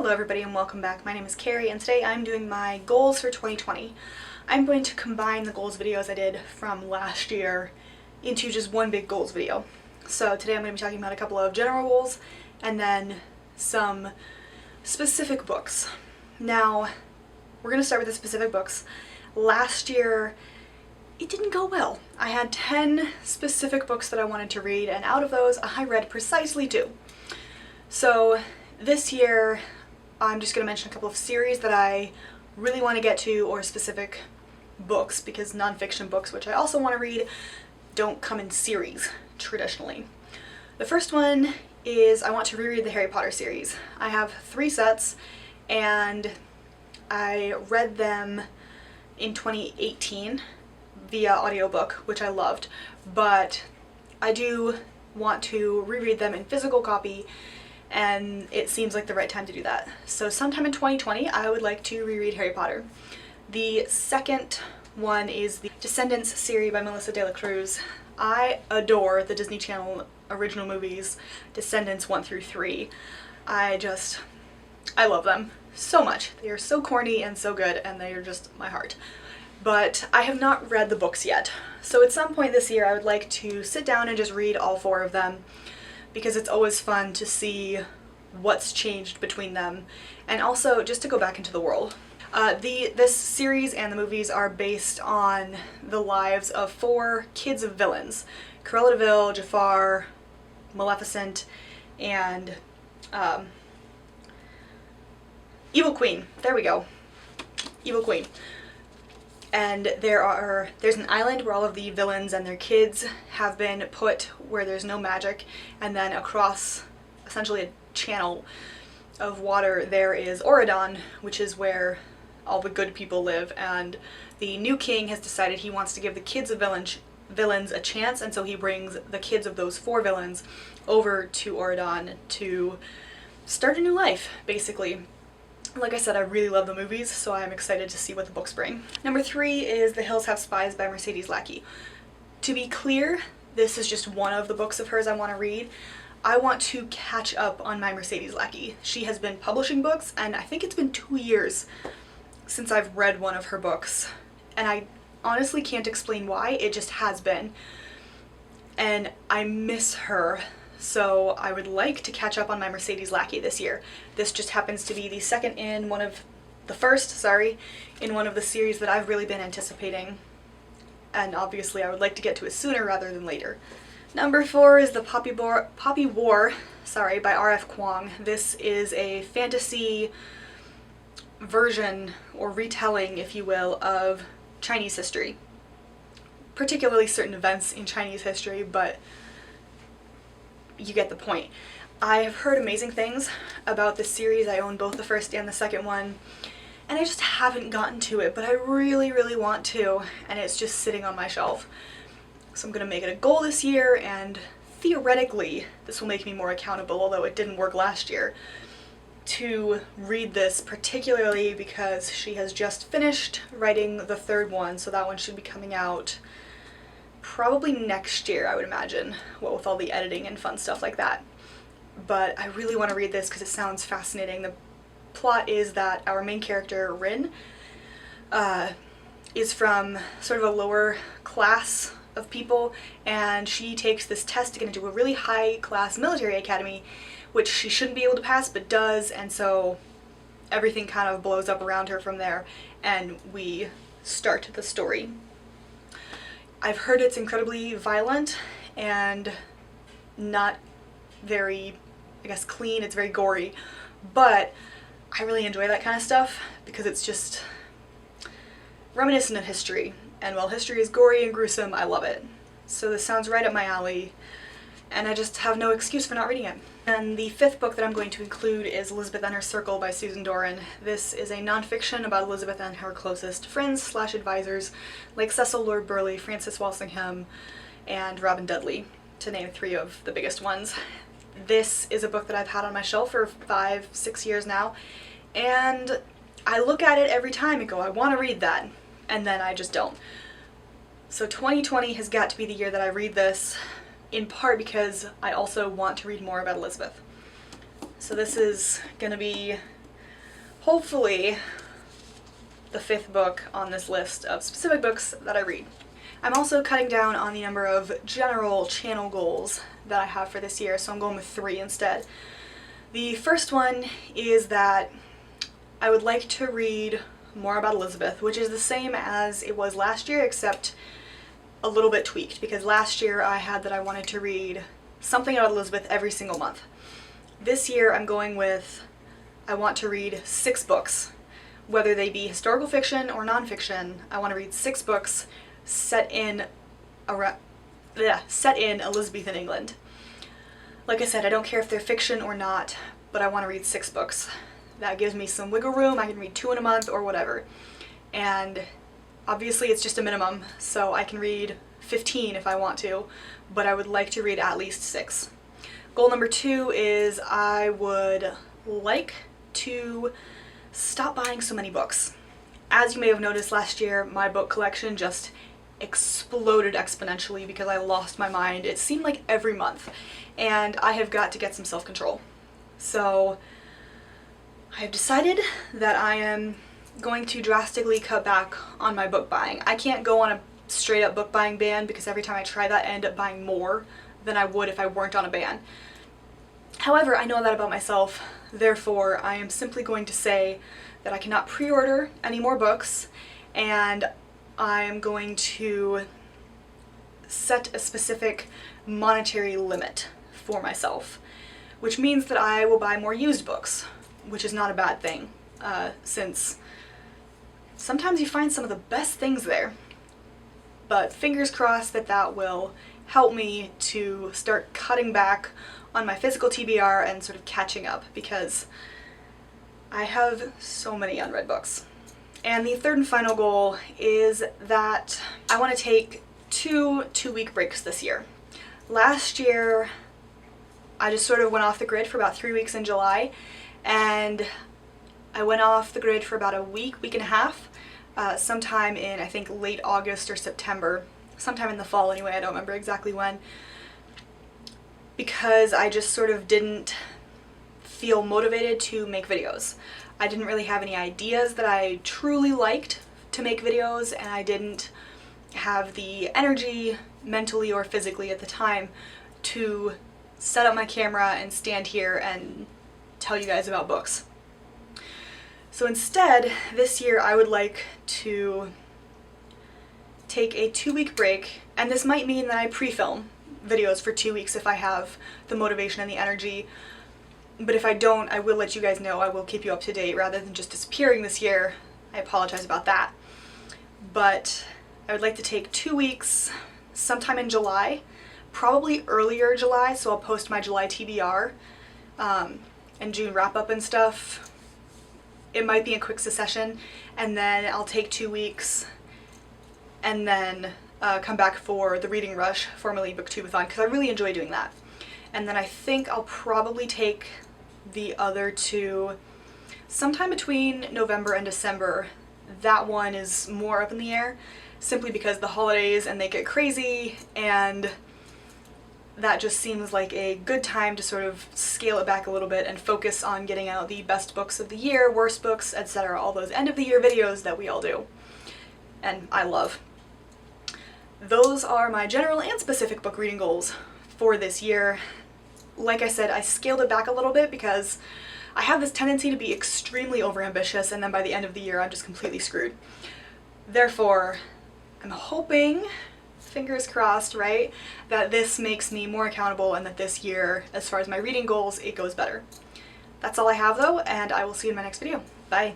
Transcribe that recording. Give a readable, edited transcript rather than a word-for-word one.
Hello everybody and welcome back. My name is Kari and today I'm doing my goals for 2020. I'm going to combine the goals videos I did from last year into just one big goals video. So today I'm going to be talking about a couple of general goals and then some specific books. Now, we're going to start with the specific books. Last year, it didn't go well. I had 10 specific books that I wanted to read, and out of those, I read precisely 2. So this year, I'm just going to mention a couple of series that I really want to get to, or specific books, because nonfiction books, which I also want to read, don't come in series traditionally. The first one is I want to reread the Harry Potter series. I have 3 sets, and I read them in 2018 via audiobook, which I loved, but I do want to reread them in physical copy, and it seems like the right time to do that. So sometime in 2020 I would like to reread Harry Potter. The second one is the Descendants series by Melissa de la Cruz. I adore the Disney Channel original movies, Descendants 1 through 3. I love them so much. They are so corny and so good, and they are just my heart. But I have not read the books yet. So at some point this year I would like to sit down and just read all 4 of them, because it's always fun to see what's changed between them, and also just to go back into the world. This series and the movies are based on the lives of 4 kids of villains: Cruella de Vil, Jafar, Maleficent, and Evil Queen. There we go. Evil Queen. And there's an island where all of the villains and their kids have been put, where there's no magic, and then across essentially a channel of water there is Auradon, which is where all the good people live, and the new king has decided he wants to give the kids of villains a chance, and so he brings the kids of those 4 villains over to Auradon to start a new life, basically. Like I said, I really love the movies, so I'm excited to see what the books bring. Number 3 is The Hills Have Spies by Mercedes Lackey. To be clear, this is just one of the books of hers I want to read. I want to catch up on my Mercedes Lackey. She has been publishing books, and I think it's been 2 years since I've read one of her books. And I honestly can't explain why, it just has been. And I miss her. So I would like to catch up on my Mercedes Lackey this year. This just happens to be the first in one of the series that I've really been anticipating. And obviously I would like to get to it sooner rather than later. Number 4 is The Poppy War by R.F. Kuang. This is a fantasy version, or retelling, if you will, of Chinese history. Particularly certain events in Chinese history, but you get the point. I have heard amazing things about this series. I own both the first and the second one, and I just haven't gotten to it, but I really, really want to, and it's just sitting on my shelf. So I'm going to make it a goal this year, and theoretically this will make me more accountable, although it didn't work last year, to read this, particularly because she has just finished writing the 3rd one, so that one should be coming out probably next year, I would imagine, what with all the editing and fun stuff like that. But I really want to read this because it sounds fascinating. The plot is that our main character, Rin, is from sort of a lower class of people, and she takes this test to get into a really high-class military academy, which she shouldn't be able to pass, but does, and so everything kind of blows up around her from there, and we start the story. I've heard it's incredibly violent and not very, I guess, clean. It's very gory, but I really enjoy that kind of stuff because it's just reminiscent of history, and while history is gory and gruesome, I love it. So this sounds right up my alley, and I just have no excuse for not reading it. And the 5th book that I'm going to include is Elizabeth and Her Circle by Susan Doran. This is a nonfiction about Elizabeth and her closest friends/advisors, like Cecil Lord Burleigh, Frances Walsingham, and Robin Dudley, to name 3 of the biggest ones. This is a book that I've had on my shelf for 5-6 years now, and I look at it every time and go, I want to read that, and then I just don't. So 2020 has got to be the year that I read this, in part because I also want to read more about Elizabeth. So this is going to be hopefully the 5th book on this list of specific books that I read. I'm also cutting down on the number of general channel goals that I have for this year, so I'm going with 3 instead. The first one is that I would like to read more about Elizabeth, which is the same as it was last year, except a little bit tweaked, because last year I had that I wanted to read something about Elizabeth every single month. This year I'm going with I want to read 6 books. Whether they be historical fiction or nonfiction, I want to read 6 books set in Elizabethan England. Like I said, I don't care if they're fiction or not, but I want to read 6 books. That gives me some wiggle room. I can read 2 in a month or whatever. And obviously it's just a minimum, so I can read 15 if I want to, but I would like to read at least 6. Goal number 2 is I would like to stop buying so many books. As you may have noticed, last year my book collection just exploded exponentially because I lost my mind. It seemed like every month, and I have got to get some self-control. So I have decided that I am going to drastically cut back on my book buying. I can't go on a straight up book buying ban because every time I try that I end up buying more than I would if I weren't on a ban. However, I know that about myself, therefore I am simply going to say that I cannot pre-order any more books, and I'm going to set a specific monetary limit for myself, which means that I will buy more used books, which is not a bad thing, since sometimes you find some of the best things there. But fingers crossed that that will help me to start cutting back on my physical TBR and sort of catching up, because I have so many unread books. And the third and final goal is that I want to take 2 2-week breaks this year. Last year I just sort of went off the grid for about 3 weeks in July, and I went off the grid for about a week and a half, sometime in I think late August or September, sometime in the fall anyway, I don't remember exactly when, because I just sort of didn't feel motivated to make videos. I didn't really have any ideas that I truly liked to make videos, and I didn't have the energy mentally or physically at the time to set up my camera and stand here and tell you guys about books. So instead, this year I would like to take a 2-week break, and this might mean that I pre-film videos for 2 weeks if I have the motivation and the energy, but if I don't, I will let you guys know. I will keep you up to date rather than just disappearing this year. I apologize about that. But I would like to take 2 weeks sometime in July, probably earlier July, so I'll post my July TBR and June wrap-up and stuff. It might be in quick succession, and then I'll take 2 weeks and then come back for the reading rush, formerly Booktubeathon, because I really enjoy doing that. And then I think I'll probably take the other 2 sometime between November and December. That one is more up in the air, simply because the holidays and they get crazy, and that just seems like a good time to sort of scale it back a little bit and focus on getting out the best books of the year, worst books, etc., all those end of the year videos that we all do and I love. Those are my general and specific book reading goals for this year. Like I said, I scaled it back a little bit because I have this tendency to be extremely overambitious, and then by the end of the year I'm just completely screwed. Therefore, I'm hoping, fingers crossed, right, that this makes me more accountable and that this year, as far as my reading goals, it goes better. That's all I have though, and I will see you in my next video. Bye!